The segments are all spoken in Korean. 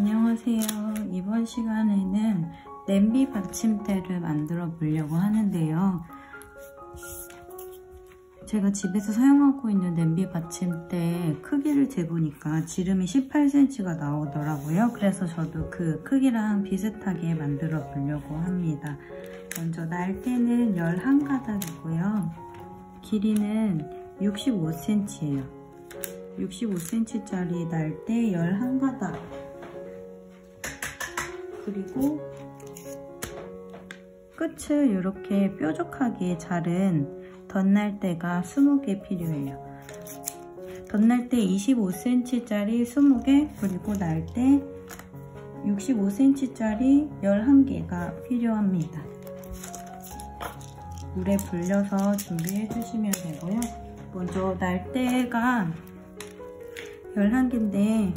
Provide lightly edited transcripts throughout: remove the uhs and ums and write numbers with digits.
안녕하세요. 이번 시간에는 냄비 받침대를 만들어 보려고 하는데요. 제가 집에서 사용하고 있는 냄비 받침대 크기를 재보니까 지름이 18cm가 나오더라고요. 그래서 저도 그 크기랑 비슷하게 만들어 보려고 합니다. 먼저 날대는 11가닥이고요. 길이는 65cm예요. 65cm짜리 날대 11가닥. 그리고 끝을 이렇게 뾰족하게 자른 덧날대가 20개 필요해요. 덧날대 25cm짜리 20개, 그리고 날대 65cm짜리 11개가 필요합니다. 물에 불려서 준비해 주시면 되고요. 먼저 날대가 11개인데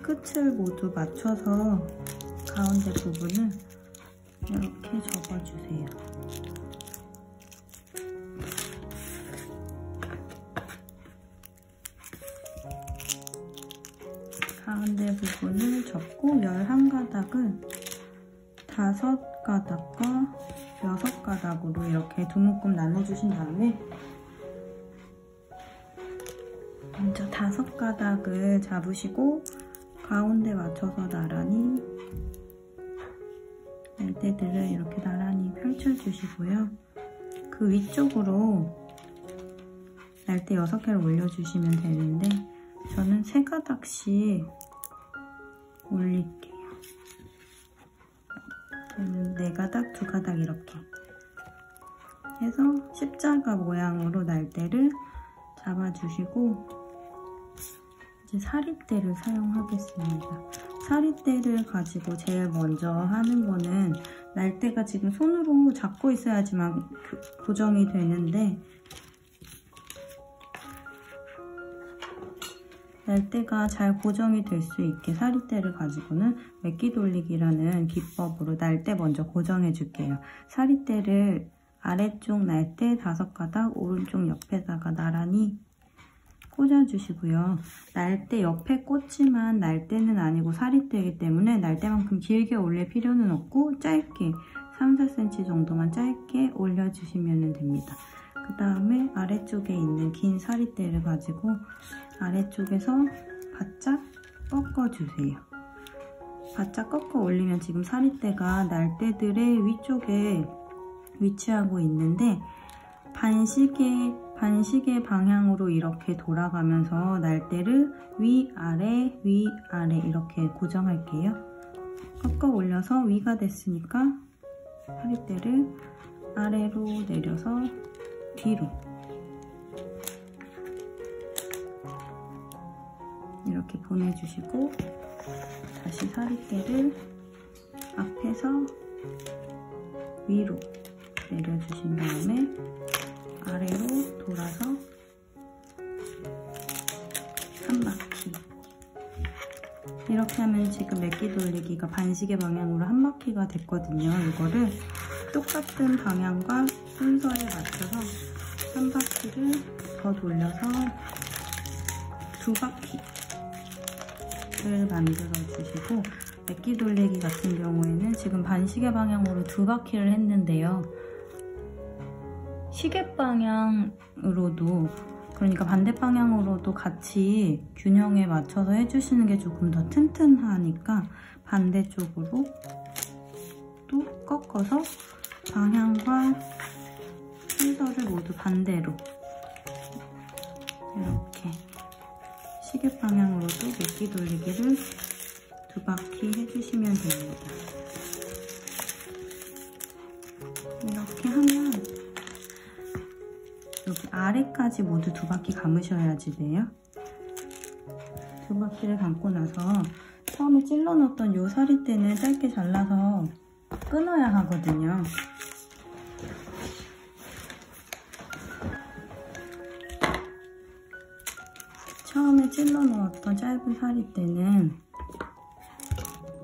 끝을 모두 맞춰서 가운데 부분을 이렇게 접어주세요. 가운데 부분을 접고 11가닥을 5가닥과 6가닥으로 이렇게 두 묶음 나눠주신 다음에 먼저 5가닥을 잡으시고 가운데 맞춰서 나란히 날대들을 이렇게 나란히 펼쳐주시고요. 그 위쪽으로 날대 6개를 올려주시면 되는데 저는 3가닥씩 올릴게요. 저는 4가닥, 2가닥 이렇게 해서 십자가 모양으로 날대를 잡아주시고 이제 사릿대를 사용하겠습니다. 사릿대를 가지고 제일 먼저 하는 거는 날대가 지금 손으로 잡고 있어야지만 고정이 되는데 날대가 잘 고정이 될 수 있게 사릿대를 가지고는 맥기 돌리기라는 기법으로 날대 먼저 고정해 줄게요. 사릿대를 아래쪽 날대 5가닥, 오른쪽 옆에다가 나란히 꽂아주시고요. 날대 옆에 꽂지만 날대는 아니고 사릿대이기 때문에 날대만큼 길게 올릴 필요는 없고 짧게 3-4cm 정도만 짧게 올려주시면 됩니다. 그 다음에 아래쪽에 있는 긴 사릿대를 가지고 아래쪽에서 바짝 꺾어주세요. 바짝 꺾어 올리면 지금 사릿대가 날대들의 위쪽에 위치하고 있는데 반시계 방향으로 이렇게 돌아가면서 날대를 위아래 위아래 이렇게 고정할게요. 꺾어 올려서 위가 됐으니까 사릿대를 아래로 내려서 뒤로 이렇게 보내주시고 다시 사릿대를 앞에서 위로 내려주신 다음에 아래로 돌아서 한 바퀴. 이렇게 하면 지금 맥기 돌리기가 반시계 방향으로 한 바퀴가 됐거든요. 이거를 똑같은 방향과 순서에 맞춰서 한 바퀴를 더 돌려서 2바퀴를 만들어 주시고, 맥기 돌리기 같은 경우에는 지금 반시계 방향으로 2바퀴를 했는데요. 시계 방향으로도, 그러니까 반대 방향으로도 같이 균형에 맞춰서 해주시는 게 조금 더 튼튼하니까 반대쪽으로 또 꺾어서 방향과 순서를 모두 반대로 이렇게 시계 방향으로도 맥기 돌리기를 2바퀴 해주시면 됩니다. 이렇게 하면 여기 아래까지 모두 2바퀴 감으셔야지 돼요. 2바퀴를 감고 나서 처음에 찔러 넣었던 요 사릿대는 짧게 잘라서 끊어야 하거든요. 처음에 찔러 넣었던 짧은 사릿대는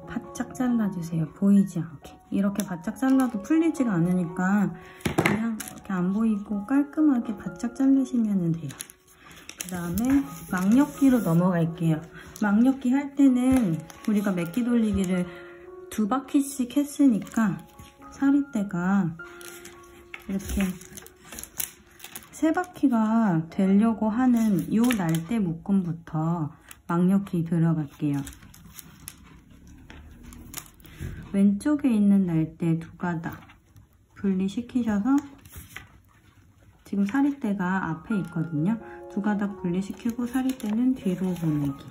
바짝 잘라주세요. 보이지 않게. 이렇게 바짝 잘라도 풀리지가 않으니까 그냥 이렇게 안 보이고 깔끔하게 바짝 자르시면 돼요. 그 다음에 망력기로 넘어갈게요. 막엮기 할 때는 우리가 메기 돌리기를 2바퀴씩 했으니까 사리대가 이렇게 3바퀴가 되려고 하는 요 날대 묶음부터 막엮기 들어갈게요. 왼쪽에 있는 날대 2가닥 분리시키셔서 지금 사리대가 앞에 있거든요. 2가닥 분리시키고 사리대는 뒤로 보내기.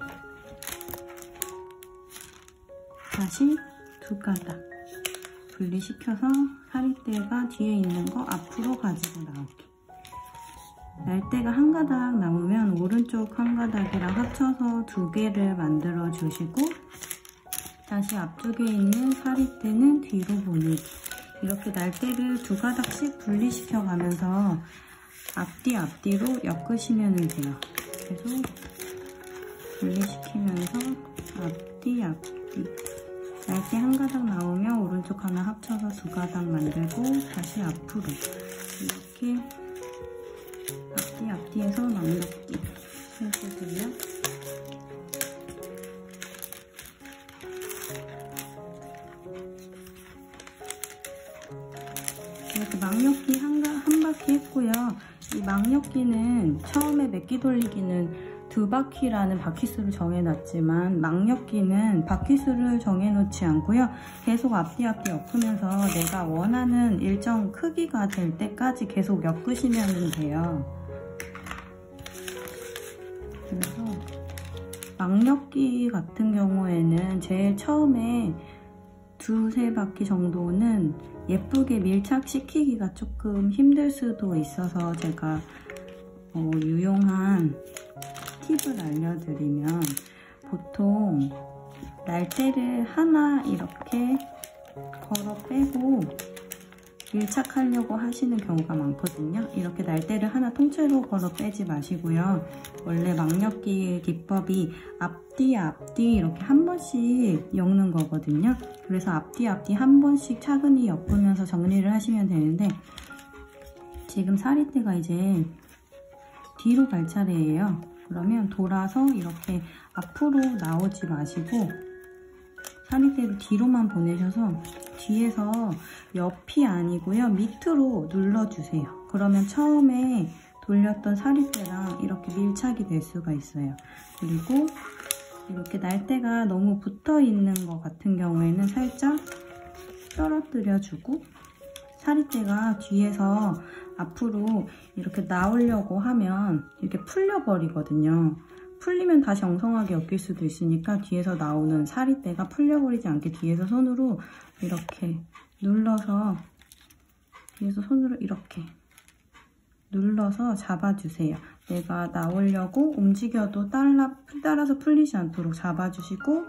다시 2가닥 분리시켜서 사리대가 뒤에 있는 거 앞으로 가지고 나오기. 날대가 1가닥 남으면 오른쪽 1가닥이랑 합쳐서 2개를 만들어 주시고 다시 앞쪽에 있는 사리대는 뒤로 보내기. 이렇게 날대를 2가닥씩 분리시켜 가면서 앞뒤로 엮으시면 돼요. 계속 분리시키면서 앞뒤 날대 1가닥 나오면 오른쪽 하나 합쳐서 2가닥 만들고 다시 앞으로 이렇게 앞뒤에서 막엮기 해주고요. 이렇게 막엮기 한 바퀴 했고요. 이 막엮기는 처음에 메기 돌리기는 2바퀴라는 바퀴수를 정해놨지만 막엮기는 바퀴수를 정해놓지 않고요. 계속 앞뒤 엮으면서 내가 원하는 일정 크기가 될 때까지 계속 엮으시면 돼요. 그래서 막엮기 같은 경우에는 제일 처음에 2-3바퀴 정도는 예쁘게 밀착시키기가 조금 힘들 수도 있어서 제가 유용한 팁을 알려드리면 보통 날대를 하나 이렇게 걸어 빼고 밀착하려고 하시는 경우가 많거든요. 이렇게 날대를 하나 통째로 걸어 빼지 마시고요. 원래 막엮기 기법이 앞뒤 이렇게 한 번씩 엮는 거거든요. 그래서 앞뒤 한 번씩 차근히 엮으면서 정리를 하시면 되는데 지금 사리대가 이제 뒤로 갈 차례예요. 그러면 돌아서 이렇게 앞으로 나오지 마시고 사리대를 뒤로만 보내셔서 뒤에서 옆이 아니고요. 밑으로 눌러주세요. 그러면 처음에 돌렸던 사리대랑 이렇게 밀착이 될 수가 있어요. 그리고 이렇게 날대가 너무 붙어 있는 것 같은 경우에는 살짝 떨어뜨려주고 사리대가 뒤에서 앞으로 이렇게 나오려고 하면 이렇게 풀려버리거든요. 풀리면 다시 엉성하게 엮일 수도 있으니까 뒤에서 나오는 사리대가 풀려버리지 않게 뒤에서 손으로 이렇게 눌러서 뒤에서 손으로 이렇게 눌러서 잡아주세요. 내가 나오려고 움직여도 따라서 풀리지 않도록 잡아주시고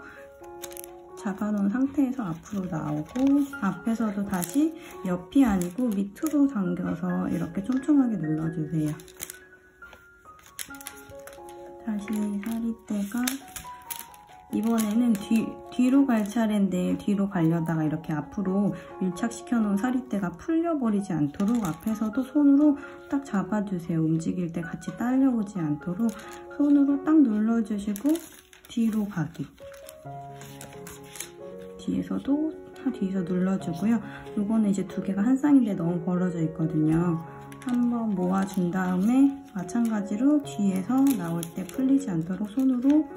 잡아놓은 상태에서 앞으로 나오고 앞에서도 다시 옆이 아니고 밑으로 당겨서 이렇게 촘촘하게 눌러주세요. 다시 사리대가 이번에는 뒤로 갈 차례인데 뒤로 가려다가 이렇게 앞으로 밀착시켜 놓은 사리대가 풀려버리지 않도록 앞에서도 손으로 딱 잡아주세요. 움직일 때 같이 딸려오지 않도록 손으로 딱 눌러주시고 뒤로 가기. 뒤에서 눌러주고요. 이거는 이제 2개가 한 쌍인데 너무 벌어져 있거든요. 한번 모아준 다음에 마찬가지로 뒤에서 나올 때 풀리지 않도록 손으로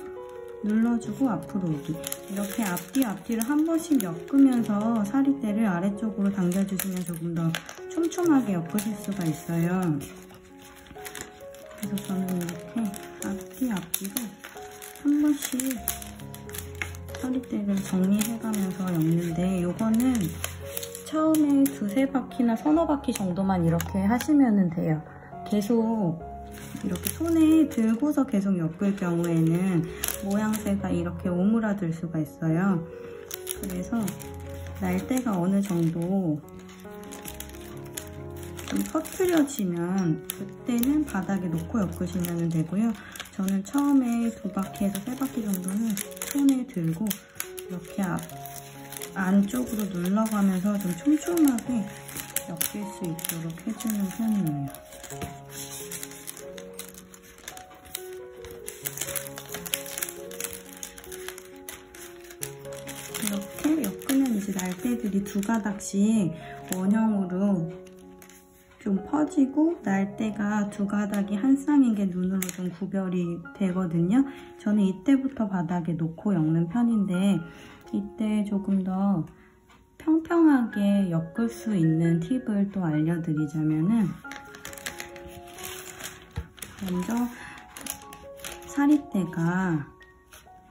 눌러주고 앞으로 오기. 이렇게 앞뒤를 한 번씩 엮으면서 사리대를 아래쪽으로 당겨주시면 조금 더 촘촘하게 엮으실 수가 있어요. 그래서 저는 이렇게 앞뒤로 한 번씩 사리대를 정리해가면서 엮는데 이거는 처음에 2-3바퀴나 3-4바퀴 정도만 이렇게 하시면 돼요. 계속 이렇게 손에 들고서 계속 엮을 경우에는 모양새가 이렇게 오므라들 수가 있어요. 그래서 날대가 어느 정도 좀 퍼트려지면 그때는 바닥에 놓고 엮으시면 되고요. 저는 처음에 2바퀴에서 3바퀴 정도는 손에 들고 이렇게 안쪽으로 눌러가면서 좀 촘촘하게 엮일 수 있도록 해주는 편이에요. 날대들이 두 가닥씩 원형으로 좀 퍼지고 날대가 두 가닥이 한 쌍인 게 눈으로 좀 구별이 되거든요. 저는 이때부터 바닥에 놓고 엮는 편인데 이때 조금 더 평평하게 엮을 수 있는 팁을 또 알려드리자면은 먼저 사리대가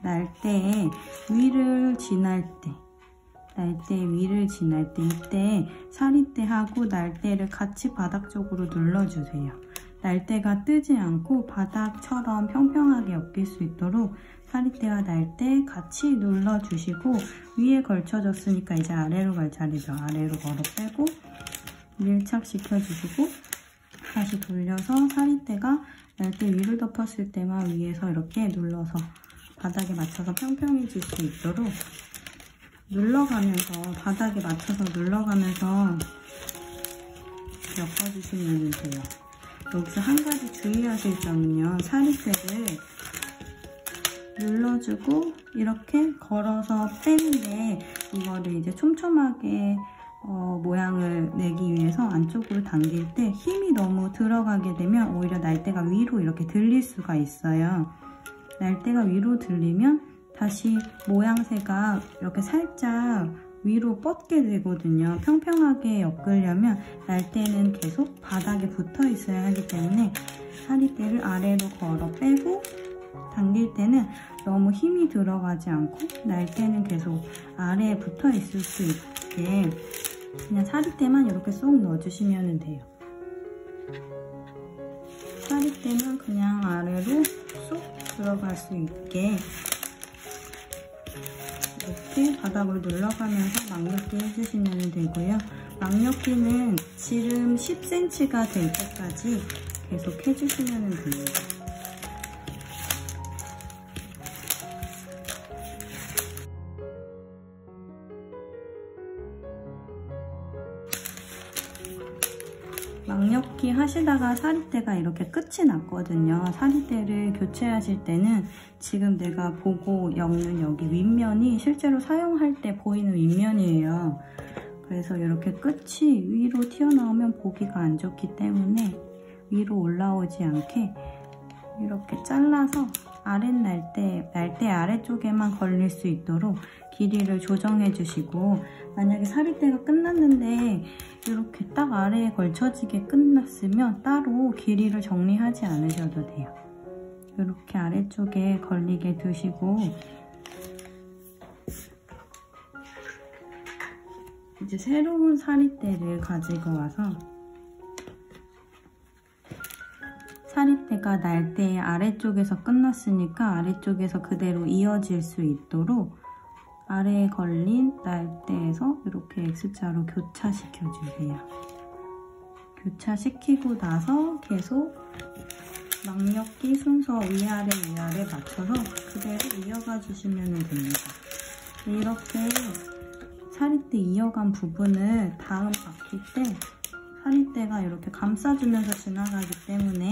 날대의 위를 지날 때 이때 사리대하고 날대를 같이 바닥 쪽으로 눌러주세요. 날대가 뜨지 않고 바닥처럼 평평하게 엮일 수 있도록 사리대와 날대 같이 눌러주시고 위에 걸쳐졌으니까 이제 아래로 갈 차례죠. 아래로 걸어 빼고 밀착시켜주시고 다시 돌려서 사리대가 날대 위를 덮었을 때만 위에서 이렇게 눌러서 바닥에 맞춰서 평평해질 수 있도록 눌러가면서 바닥에 맞춰서 눌러가면서 엮어주시면 돼요. 여기서 한 가지 주의하실 점은요. 사리대를 눌러주고 이렇게 걸어서 빼는데 이거를 이제 촘촘하게 모양을 내기 위해서 안쪽으로 당길 때 힘이 너무 들어가게 되면 오히려 날대가 위로 이렇게 들릴 수가 있어요. 날대가 위로 들리면 다시 모양새가 이렇게 살짝 위로 뻗게 되거든요. 평평하게 엮으려면 날대는 계속 바닥에 붙어 있어야 하기 때문에 사리대를 아래로 걸어 빼고 당길 때는 너무 힘이 들어가지 않고 날대는 계속 아래에 붙어 있을 수 있게 그냥 사리대만 이렇게 쏙 넣어주시면 돼요. 사리대만 그냥 아래로 쏙 들어갈 수 있게 이렇게 바닥을 눌러가면서 막엮기 해주시면 되고요. 막엮기는 지름 10cm가 될 때까지 계속 해주시면 됩니다. 막엮기 하시다가 사리대가 이렇게 끝이 났거든요. 사리대를 교체하실 때는 지금 내가 보고 엮는 여기 윗면이 실제로 사용할 때 보이는 윗면이에요. 그래서 이렇게 끝이 위로 튀어나오면 보기가 안 좋기 때문에 위로 올라오지 않게 이렇게 잘라서 날대 아래쪽에만 걸릴 수 있도록 길이를 조정해 주시고 만약에 사리대가 끝났는데 이렇게 딱 아래에 걸쳐지게 끝났으면 따로 길이를 정리하지 않으셔도 돼요. 이렇게 아래쪽에 걸리게 두시고 이제 새로운 사리대를 가지고 와서 사리대가 날대의 아래쪽에서 끝났으니까 아래쪽에서 그대로 이어질 수 있도록 아래에 걸린 날대에서 이렇게 X자로 교차시켜주세요. 교차시키고 나서 계속 막엮기 순서 위아래 맞춰서 그대로 이어가 주시면 됩니다. 이렇게 사리대 이어간 부분을 다음 바뀔 때 사리대가 이렇게 감싸주면서 지나가기 때문에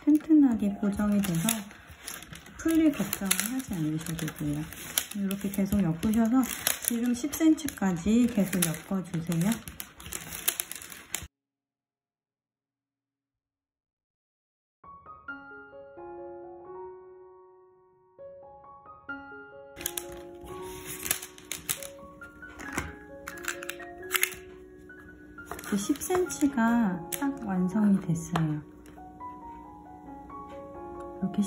튼튼하게 고정이 돼서 풀릴 걱정을 하지 않으셔도 돼요. 이렇게 계속 엮으셔서 지름 10cm까지 계속 엮어주세요. 이제 10cm가 딱 완성이 됐어요. 이렇게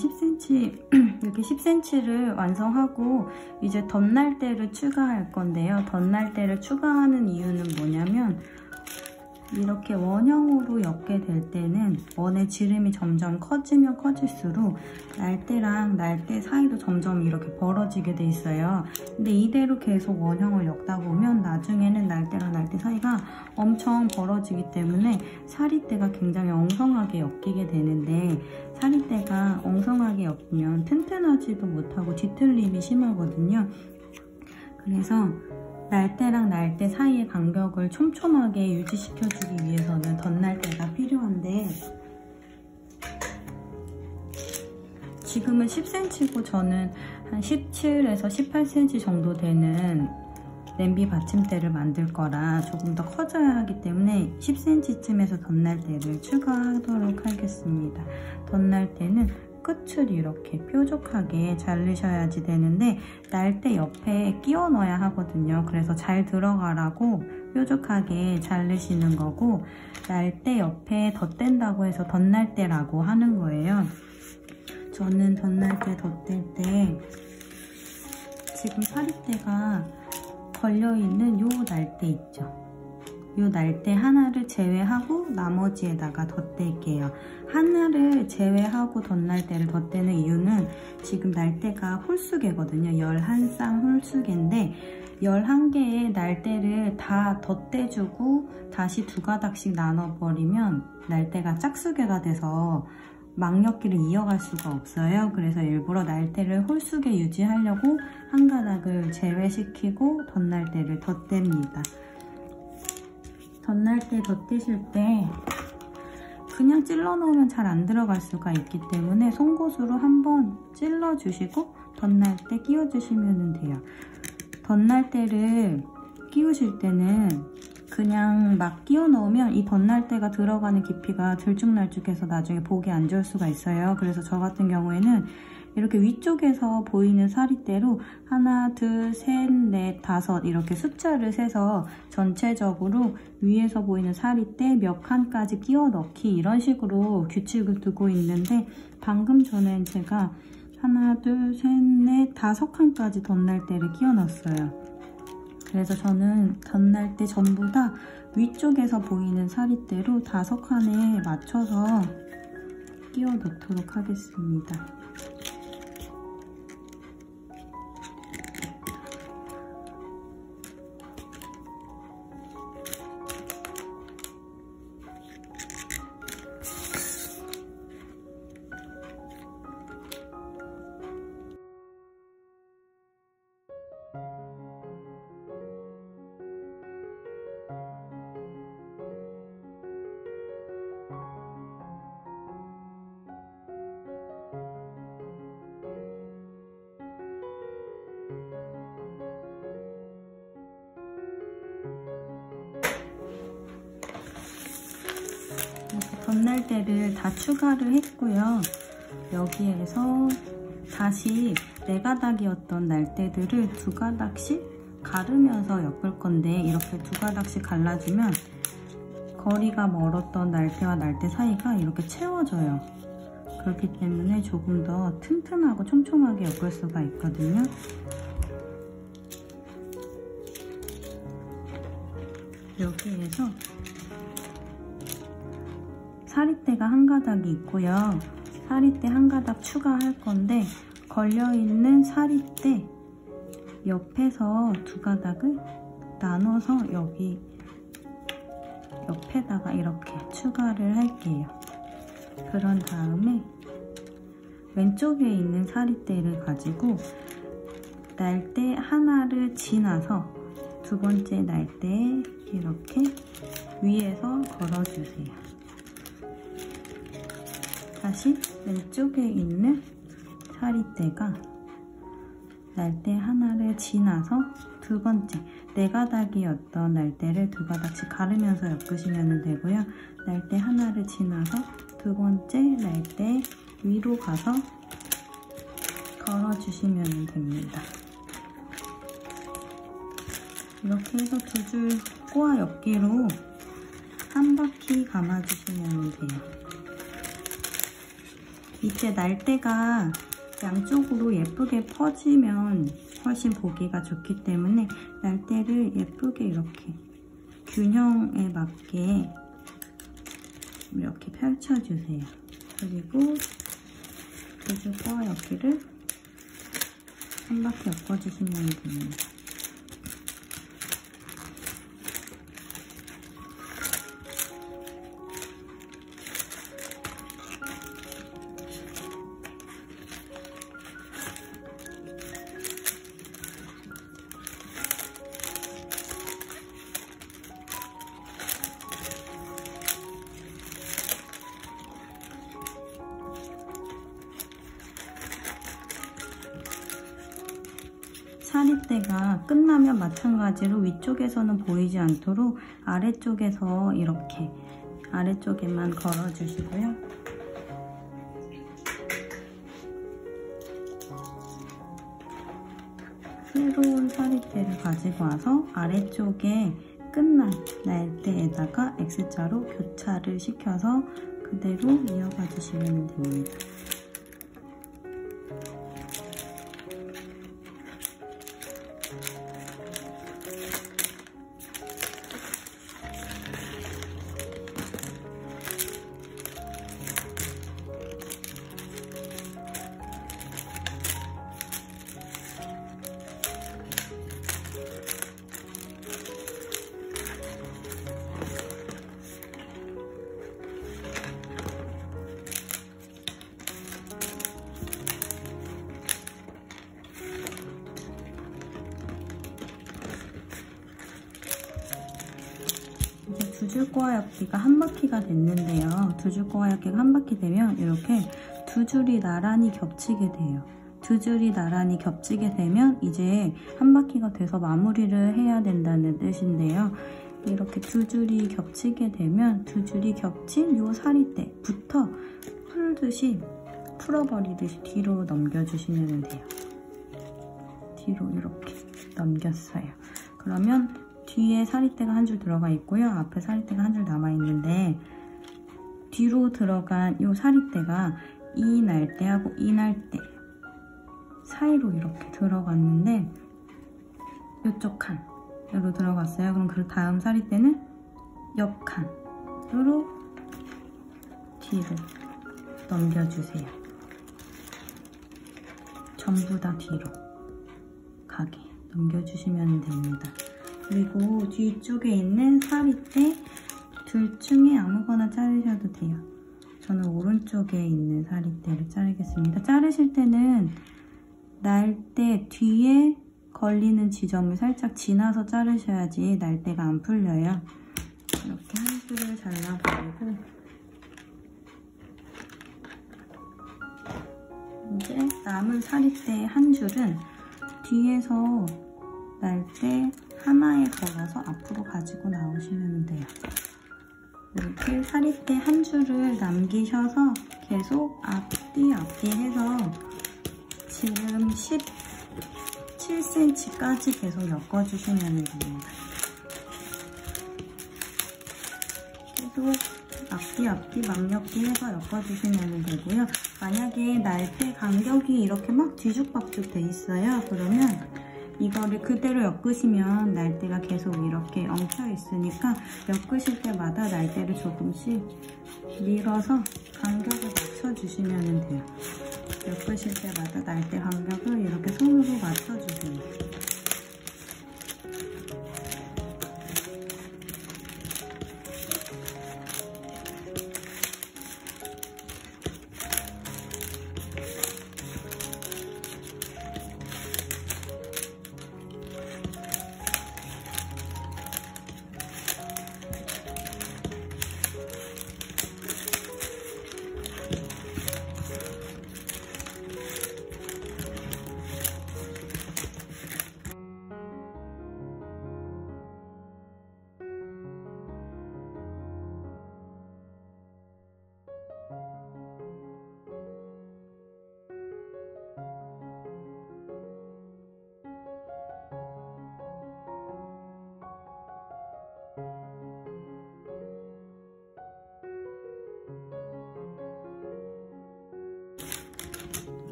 10cm를 완성하고 이제 덧날대를 추가할 건데요. 덧날대를 추가하는 이유는 뭐냐면 이렇게 원형으로 엮게 될 때는 원의 지름이 점점 커지면 커질수록 날대랑 날대 사이도 점점 이렇게 벌어지게 돼 있어요. 근데 이대로 계속 원형을 엮다 보면 나중에는 날대랑 날대 사이가 엄청 벌어지기 때문에 사리대가 굉장히 엉성하게 엮이게 되는데 사리대가 엉성하게 엮이면 튼튼하지도 못하고 뒤틀림이 심하거든요. 그래서 날대랑 날대 사이의 간격을 촘촘하게 유지시켜주기 위해서는 덧날대가 필요한데 지금은 10cm고 저는 한 17에서 18cm 정도 되는 냄비 받침대를 만들 거라 조금 더 커져야 하기 때문에 10cm쯤에서 덧날대를 추가하도록 하겠습니다. 덧날대는 끝을 이렇게 뾰족하게 자르셔야지 되는데 날대 옆에 끼워 넣어야 하거든요. 그래서 잘 들어가라고 뾰족하게 자르시는 거고, 날대 옆에 덧댄다고 해서 덧날대라고 하는 거예요. 저는 덧날대 덧댈 때 지금 사리대가 걸려있는 요 날대 있죠? 요 날대 하나를 제외하고 나머지에다가 덧댈게요. 하나를 제외하고 덧날대를 덧대는 이유는 지금 날대가 홀수개거든요. 11쌍 홀수개인데 11개의 날대를 다 덧대주고 다시 2가닥씩 나눠버리면 날대가 짝수개가 돼서 막엮기를 이어갈 수가 없어요. 그래서 일부러 날대를 홀수개 유지하려고 한 가닥을 제외시키고 덧날대를 덧댑니다. 덧날대 덧대실 때 그냥 찔러 놓으면 잘 안 들어갈 수가 있기 때문에 송곳으로 한번 찔러 주시고 덧날대 끼워 주시면 돼요. 덧날대를 끼우실 때는 그냥 막 끼워 넣으면 이 덧날대가 들어가는 깊이가 들쭉날쭉해서 나중에 보기 안 좋을 수가 있어요. 그래서 저 같은 경우에는 이렇게 위쪽에서 보이는 사리대로 하나, 둘, 셋, 넷, 다섯 이렇게 숫자를 세서 전체적으로 위에서 보이는 사리대 몇 칸까지 끼워 넣기 이런 식으로 규칙을 두고 있는데, 방금 전엔 제가 하나, 둘, 셋, 넷, 5칸까지 덧날대를 끼워 넣었어요. 그래서 저는 덧날대 전부 다 위쪽에서 보이는 사리대로 5칸에 맞춰서 끼워 넣도록 하겠습니다. 덧날대를 다 추가를 했고요. 여기에서 다시 4가닥이었던 날대들을 2가닥씩 가르면서 엮을 건데, 이렇게 2가닥씩 갈라주면 거리가 멀었던 날대와 날대 사이가 이렇게 채워져요. 그렇기 때문에 조금 더 튼튼하고 촘촘하게 엮을 수가 있거든요. 여기에서 사리대가 1가닥이 있고요. 사리대 1가닥 추가할 건데, 걸려있는 사리대 옆에서 2가닥을 나눠서 여기 옆에다가 이렇게 추가를 할게요. 그런 다음에 왼쪽에 있는 사리대를 가지고 날대 하나를 지나서 2번째 날대에 이렇게 위에서 걸어주세요. 다시 왼쪽에 있는 사리대가 날대 하나를 지나서 2번째 4가닥이었던 날대를 2가닥씩 가르면서 엮으시면 되고요. 날대 하나를 지나서 2번째 날대 위로 가서 걸어주시면 됩니다. 이렇게 해서 2줄 꼬아 엮기로 한 바퀴 감아주시면 돼요. 이때 날대가 양쪽으로 예쁘게 퍼지면 훨씬 보기가 좋기 때문에 날대를 예쁘게 이렇게 균형에 맞게 이렇게 펼쳐주세요. 그리고 2줄 꼬아 엮기를 한 바퀴 엮어주시면 됩니다. 사리대가 끝나면 마찬가지로 위쪽에서는 보이지 않도록 아래쪽에서 이렇게 아래쪽에만 걸어주시고요. 새로운 사리대를 가지고 와서 아래쪽에 끝난 날대에다가 X자로 교차를 시켜서 그대로 이어가 주시면 됩니다. 두 줄 꼬아역기가 한 바퀴가 됐는데요. 두 줄 꼬아역기가 한 바퀴 되면 이렇게 두 줄이 나란히 겹치게 돼요. 두 줄이 나란히 겹치게 되면 이제 한 바퀴가 돼서 마무리를 해야 된다는 뜻인데요. 이렇게 두 줄이 겹치게 되면 두 줄이 겹친 요 사리대부터 풀어버리듯이 뒤로 넘겨주시면 돼요. 뒤로 이렇게 넘겼어요. 그러면 뒤에 사리대가 한 줄 들어가 있고요. 앞에 사리대가 한 줄 남아 있는데 뒤로 들어간 이 사리대가 이 날대하고 이 날대 사이로 이렇게 들어갔는데 이쪽 칸으로 들어갔어요. 그럼 그 다음 사리대는 옆 칸으로 뒤로 넘겨주세요. 전부 다 뒤로 가게 넘겨주시면 됩니다. 그리고 뒤쪽에 있는 사리대 둘 중에 아무거나 자르셔도 돼요. 저는 오른쪽에 있는 사리대를 자르겠습니다. 자르실 때는 날대 뒤에 걸리는 지점을 살짝 지나서 자르셔야지 날대가 안 풀려요. 이렇게 한 줄을 잘라버리고 이제 남은 사리대 한 줄은 뒤에서 날대 하나에 걸어서 앞으로 가지고 나오시면 돼요. 이렇게 사리대 한 줄을 남기셔서 계속 앞뒤 해서 지금 17cm까지 계속 엮어주시면 됩니다. 계속 앞뒤 막엮기 해서 엮어주시면 되고요. 만약에 날대 간격이 이렇게 막 뒤죽박죽 돼 있어요. 그러면 이거를 그대로 엮으시면 날대가 계속 이렇게 엉켜 있으니까 엮으실 때마다 날대를 조금씩 밀어서 간격을 맞춰주시면 돼요. 엮으실 때마다 날대 간격을 이렇게 손으로 맞춰주세요.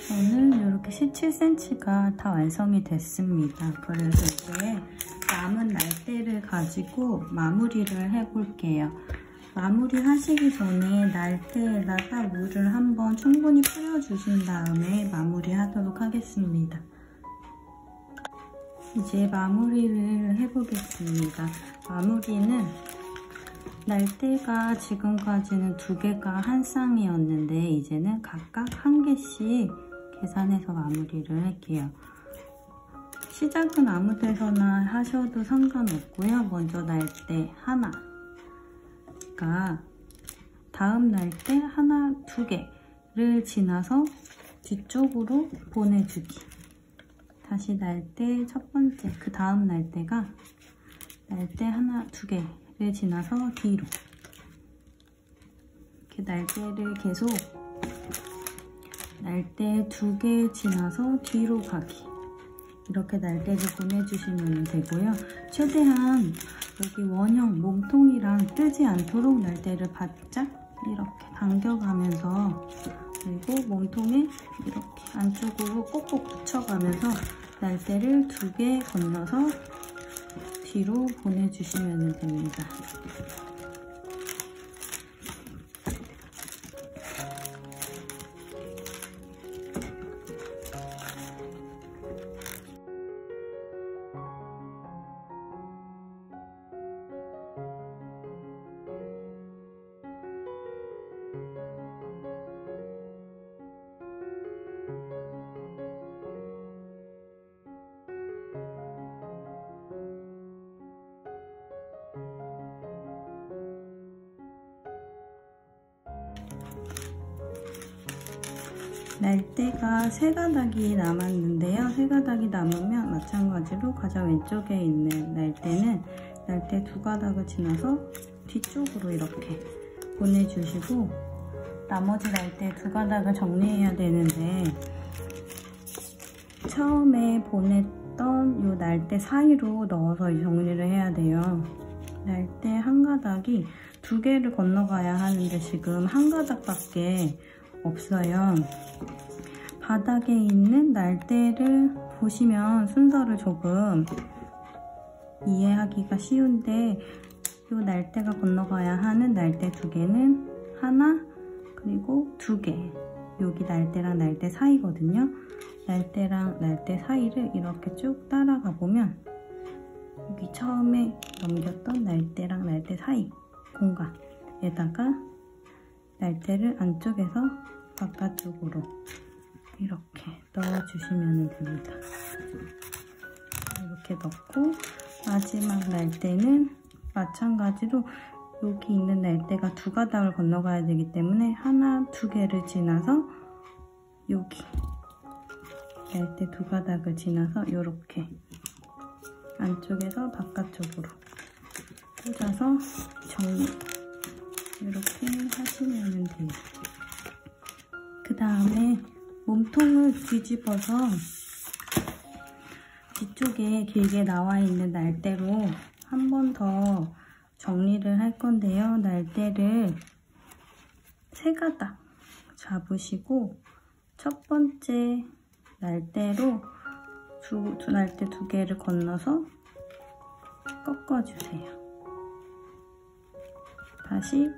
저는 이렇게 17cm가 다 완성이 됐습니다. 그래서 이제 남은 날대를 가지고 마무리를 해볼게요. 마무리 하시기 전에 날대에다가 물을 한번 충분히 뿌려주신 다음에 마무리 하도록 하겠습니다. 이제 마무리를 해보겠습니다. 마무리는 날대가 지금까지는 2개가 한 쌍이었는데 이제는 각각 1개씩 계산해서 마무리를 할게요. 시작은 아무 데서나 하셔도 상관없고요. 먼저 날대 하나가 다음 날대 하나, 두 개를 지나서 뒤쪽으로 보내주기. 다시 날대 첫 번째, 그 다음 날대가 날대 하나, 두 개를 지나서 뒤로. 이렇게 날대를 계속 날대 두 개 지나서 뒤로 가기. 이렇게 날대를 보내주시면 되고요. 최대한 여기 원형 몸통이랑 뜨지 않도록 날대를 바짝 이렇게 당겨가면서, 그리고 몸통에 이렇게 안쪽으로 꼭꼭 붙여가면서 날대를 두 개 건너서 뒤로 보내주시면 됩니다. 날대가 세 가닥이 남았는데요. 세 가닥이 남으면 마찬가지로 가장 왼쪽에 있는 날대는 날대 두 가닥을 지나서 뒤쪽으로 이렇게 보내주시고, 나머지 날대 두 가닥을 정리해야 되는데 처음에 보냈던 이 날대 사이로 넣어서 정리를 해야 돼요. 날대 한 가닥이 두 개를 건너가야 하는데 지금 한 가닥밖에 없어요. 바닥에 있는 날대를 보시면 순서를 조금 이해하기가 쉬운데, 이 날대가 건너가야 하는 날대 두 개는 하나, 그리고 두 개. 여기 날대랑 날대 사이거든요. 날대랑 날대 사이를 이렇게 쭉 따라가 보면 여기 처음에 넘겼던 날대랑 날대 사이 공간에다가 날대를 안쪽에서 바깥쪽으로 이렇게 넣어주시면 됩니다. 이렇게 넣고 마지막 날대는 마찬가지로 여기 있는 날대가 두 가닥을 건너가야 되기 때문에 하나, 두 개를 지나서 여기 날대 두 가닥을 지나서 이렇게 안쪽에서 바깥쪽으로 꽂아서 정리, 이렇게 하시면 돼요. 그 다음에 몸통을 뒤집어서 뒤쪽에 길게 나와 있는 날대로 한 번 더 정리를 할 건데요. 날대를 세 가닥 잡으시고 첫 번째 날대로 두 날대 두 개를 건너서 꺾어주세요. 다시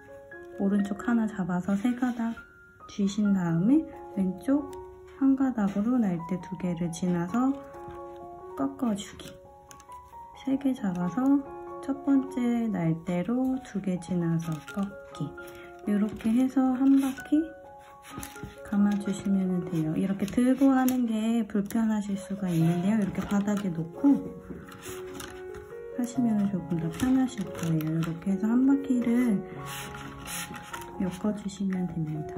오른쪽 하나 잡아서 세 가닥 쥐신 다음에 왼쪽 한 가닥으로 날대 두 개를 지나서 꺾어주기. 세 개 잡아서 첫 번째 날대로 두 개 지나서 꺾기. 이렇게 해서 한 바퀴 감아주시면 돼요. 이렇게 들고 하는 게 불편하실 수가 있는데요. 이렇게 바닥에 놓고 하시면 조금 더 편하실 거예요. 이렇게 해서 한 바퀴를 엮어주시면 됩니다.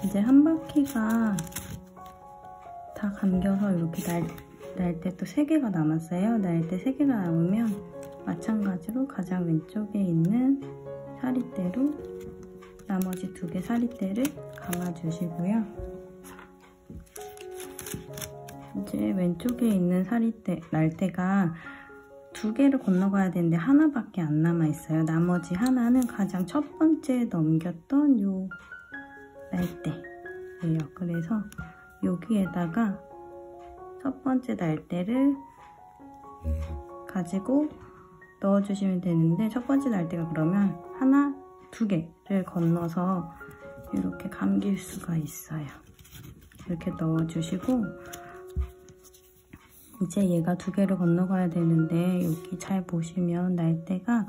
이제 한 바퀴가 다 감겨서 이렇게 날대 또 3개가 남았어요. 날대 3개가 남으면 마찬가지로 가장 왼쪽에 있는 사리대로 나머지 2개 사리대를 감아주시고요. 이제 왼쪽에 있는 날대가 2개를 건너가야 되는데 하나밖에 안 남아있어요. 나머지 하나는 가장 첫 번째 넘겼던 요 날대예요. 그래서 여기에다가 첫 번째 날대를 가지고 넣어주시면 되는데, 첫 번째 날대가 그러면 2개를 건너서 이렇게 감길 수가 있어요. 이렇게 넣어주시고, 이제 얘가 2개를 건너가야 되는데, 여기 잘 보시면 날대가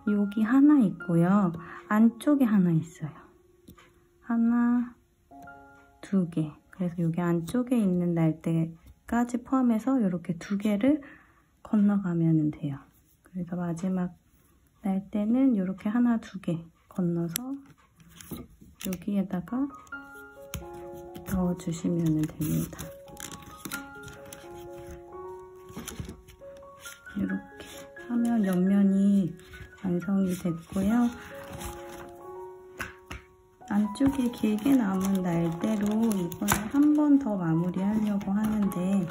여기 하나 있고요, 안쪽에 하나 있어요. 하나, 2개. 그래서 여기 안쪽에 있는 날대까지 포함해서 이렇게 2개를 건너가면 돼요. 그래서 마지막 날대는 이렇게 하나, 2개 건너서 여기에다가 넣어주시면 됩니다. 이렇게 하면 옆면이 완성이 됐고요. 안쪽에 길게 남은 날대로 이번에 한 번 더 마무리하려고 하는데,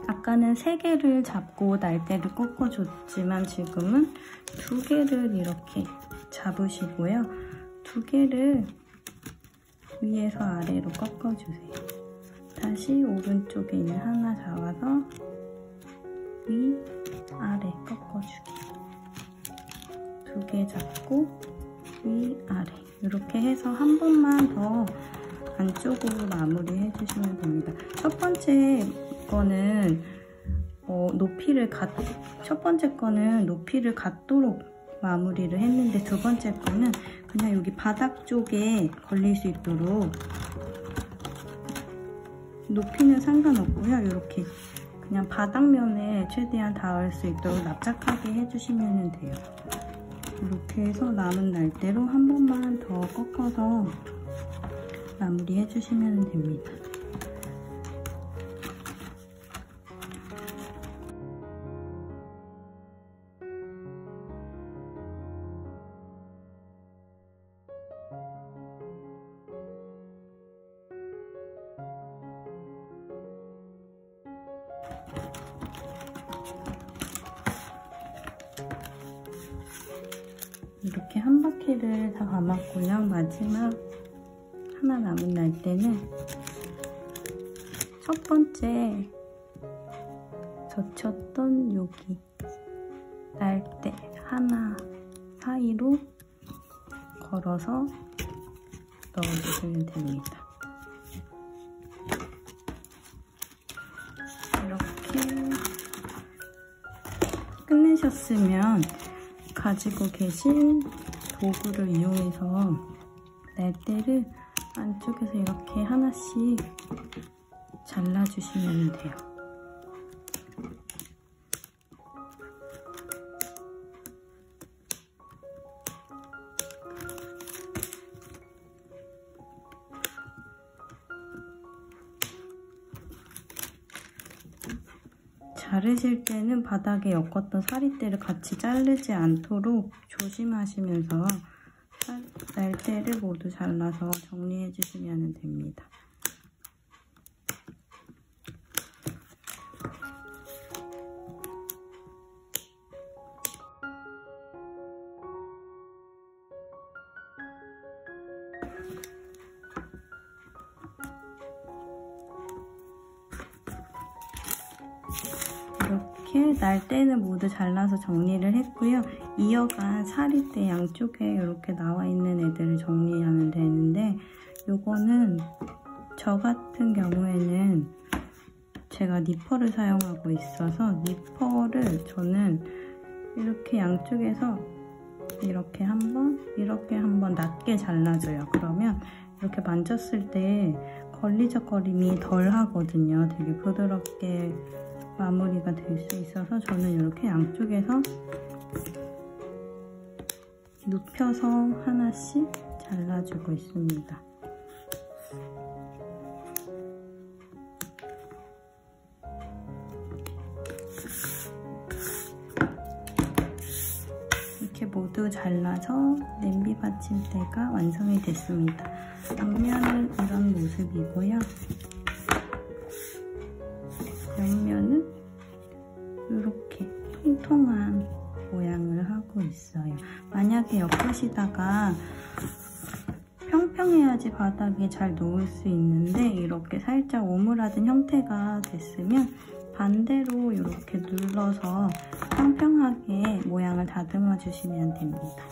아까는 3개를 잡고 날대를 꺾어줬지만 지금은 2개를 이렇게 잡으시고요. 2개를 위에서 아래로 꺾어주세요. 다시 오른쪽에 있는 하나 잡아서 위, 아래 꺾어주기. 2개 잡고 위, 아래. 이렇게 해서 한 번만 더 안쪽으로 마무리 해주시면 됩니다. 첫 번째 거는 첫 번째 거는 높이를 갖도록 마무리를 했는데, 두 번째 거는 그냥 여기 바닥 쪽에 걸릴 수 있도록, 높이는 상관없고요. 이렇게 그냥 바닥면에 최대한 닿을 수 있도록 납작하게 해주시면 돼요. 이렇게 해서 남은 날대로 한 번만 더 꺾어서 마무리 해주시면 됩니다. 이렇게 한 바퀴를 다 감았고요. 마지막 하나 남은 날대는 첫 번째 젖혔던 여기 날대 하나 사이로 걸어서 넣어주시면 됩니다. 이렇게 끝내셨으면 가지고 계신 도구를 이용해서 날대를 안쪽에서 이렇게 하나씩 잘라주시면 돼요. 자르실 때는 바닥에 엮었던 사리대를 같이 자르지 않도록 조심하시면서 날대를 모두 잘라서 정리해 주시면 됩니다. 이렇게 날대는 모두 잘라서 정리를 했고요. 이어간 사리대 양쪽에 이렇게 나와 있는 애들을 정리하면 되는데, 요거는 저 같은 경우에는 제가 니퍼를 사용하고 있어서 니퍼를 저는 이렇게 양쪽에서 이렇게 한번 낮게 잘라줘요. 그러면 이렇게 만졌을 때 걸리적거림이 덜 하거든요. 되게 부드럽게 마무리가 될 수 있어서 저는 이렇게 양쪽에서 눕혀서 하나씩 잘라주고 있습니다. 이렇게 모두 잘라서 냄비 받침대가 완성이 됐습니다. 앞면은 이런 모습이고요. 옆면은 이렇게 통통한 모양을 하고 있어요. 만약에 옆끝이다가 평평해야지 바닥에 잘 놓을 수 있는데 이렇게 살짝 오므라든 형태가 됐으면 반대로 이렇게 눌러서 평평하게 모양을 다듬어 주시면 됩니다.